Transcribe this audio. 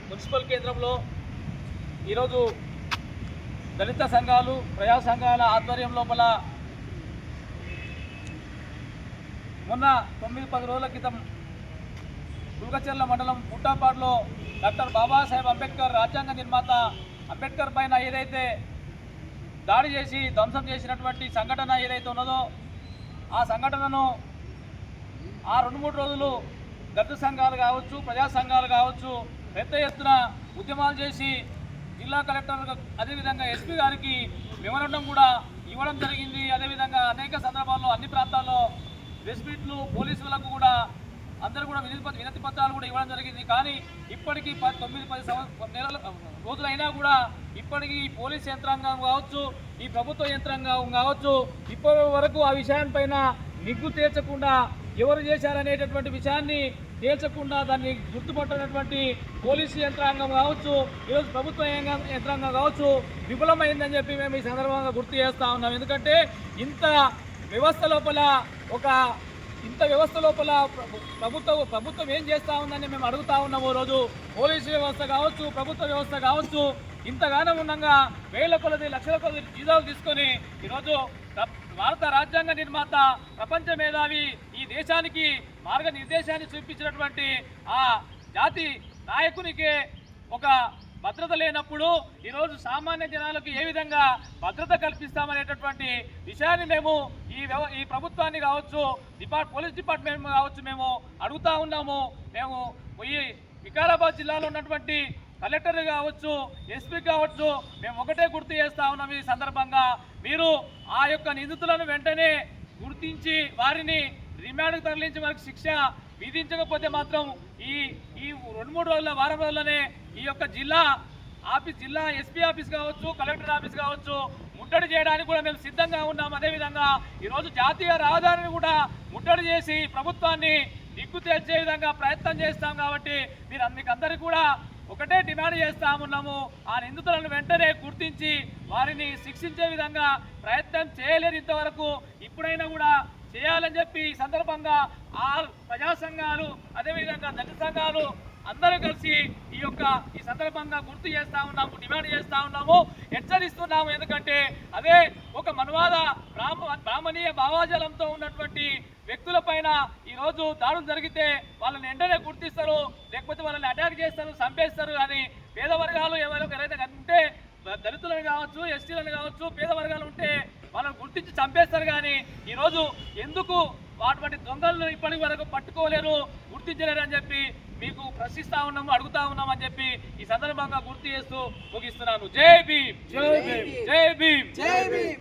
Municipal కేంద్రంలో ఈరోజు దళిత సంఘాలు ప్రజా సంఘాల ఆధ్వర్యం లోపల మొన్న 9-10 రోజుల క్రితం కుల్కచర్ల మండలం పుట్టాపాడులో డాక్టర్ బాబాసాహెబ్ అంబేద్కర్ రాజ్యాంగ నిర్మాత అంబేద్కర్ పైన ఏదైతే దాడి చేసి ధ్వంసం చేసినటువంటి సంఘటన ఏదైతే ఉన్నదో ఆ సంఘటనను ఆ 2-3 రోజులు దళిత సంఘాలు కావచ్చు ప్రజా సంఘాలు కావచ్చు పెద్ద ఎత్తున ఉద్యమాలు చేసి జిల్లా కలెక్టర్ అదేవిధంగా ఎస్పీ గారికి మెమోరాండం కూడా ఇవ్వడం జరిగింది. అదేవిధంగా అనేక సందర్భాల్లో అన్ని ప్రాంతాల్లో ప్రెస్ మీట్లు పోలీసులకు కూడా అందరూ కూడా వినతి పత్రాలు కూడా ఇవ్వడం జరిగింది. కానీ ఇప్పటికీ 9-10 రోజులైనా కూడా ఇప్పటికీ పోలీస్ యంత్రాంగం కావచ్చు ఈ ప్రభుత్వ యంత్రాంగం కావచ్చు ఇప్పటి వరకు ఆ విషయాన్పైన నిగ్గు తీర్చకుండా ఎవరు చేశారనేటటువంటి విషయాన్ని తేల్చకుండా దాన్ని గుర్తుపట్టినటువంటి పోలీసు యంత్రాంగం కావచ్చు ఈరోజు ప్రభుత్వ యంత్రాంగం కావచ్చు విఫలమైందని చెప్పి మేము ఈ సందర్భంగా గుర్తు చేస్తూ ఉన్నాం. ఎందుకంటే ఇంత వ్యవస్థ లోపల ప్రభుత్వం ఏం చేస్తూ ఉందని మేము అడుగుతా ఉన్నాము. రోజు పోలీసు వ్యవస్థ కావచ్చు ప్రభుత్వ వ్యవస్థ కావచ్చు ఇంతగానో ఉండగా వేల కొలది లక్షల కొలది జీతాలు తీసుకొని ఈరోజు భారత రాజ్యాంగ నిర్మాత ప్రపంచ మేధావి ఈ దేశానికి మార్గనిర్దేశాన్ని చూపించినటువంటి ఆ జాతి నాయకునికి ఒక భద్రత లేనప్పుడు ఈరోజు సామాన్య జనాలకు ఏ విధంగా భద్రత కల్పిస్తామనేటటువంటి విషయాన్ని మేము ఈ ప్రభుత్వాన్ని కావచ్చు పోలీస్ డిపార్ట్మెంట్ కావచ్చు మేము అడుగుతా ఉన్నాము. మేము ఈ వికారాబాద్ జిల్లాలో ఉన్నటువంటి కలెక్టర్ కావచ్చు ఎస్పీ కావచ్చు మేము ఒకటే గుర్తు చేస్తా ఉన్నాం. ఈ సందర్భంగా మీరు ఆ యొక్క నిందితులను వెంటనే గుర్తించి వారిని రిమాండ్కు తరలించి వారికి శిక్ష విధించకపోతే మాత్రం ఈ 2-3 రోజుల వారం రోజుల్లోనే ఈ యొక్క జిల్లా ఎస్పీ ఆఫీస్ కావచ్చు కలెక్టర్ ఆఫీస్ కావచ్చు ముట్టడి చేయడానికి కూడా మేము సిద్ధంగా ఉన్నాం. అదేవిధంగా ఈరోజు జాతీయ రహదారిని కూడా ముట్టడి చేసి ప్రభుత్వాన్ని దిక్కు తెచ్చే విధంగా ప్రయత్నం చేస్తాం. కాబట్టి మీకు అందరికీ కూడా ఒకటే డిమాండ్ చేస్తా ఉన్నాము. ఆ నిందితులను వెంటనే గుర్తించి వారిని శిక్షించే విధంగా ప్రయత్నం చేయలేరు ఇంతవరకు. ఇప్పుడైనా కూడా చేయాలని చెప్పి ఈ సందర్భంగా ఆ ప్రజా సంఘాలు అదేవిధంగా దళిత సంఘాలు అందరూ కలిసి ఈ సందర్భంగా గుర్తు చేస్తా ఉన్నాము, డిమాండ్ చేస్తా ఉన్నాము, హెచ్చరిస్తున్నాము. ఎందుకంటే అదే ఒక మనువాద బ్రాహ్మణీయ భావాజాలంతో ఉన్నటువంటి వ్యక్తులపైన ఈరోజు దాడులు జరిగితే వాళ్ళని వెంటనే గుర్తిస్తారు, లేకపోతే వాళ్ళని అటాక్ చేస్తారు, చంపేస్తారు. అని పేద వర్గాలు ఎవరైతే ఉంటే దళితులను కావచ్చు ఎస్టీలను కావచ్చు పేద వర్గాలు ఉంటే వాళ్ళని గుర్తించి చంపేస్తారు. కానీ ఈరోజు ఎందుకు అటువంటి దొంగలను ఇప్పటి వరకు పట్టుకోలేరు గుర్తించలేరు అని చెప్పి మీకు ప్రశ్నిస్తా ఉన్నాము, అడుగుతా ఉన్నాము అని చెప్పి ఈ సందర్భంగా గుర్తు చేస్తూ ముగిస్తున్నాను. జై భీమ్, జై భీమ్, జై భీమ్, జై భీమ్.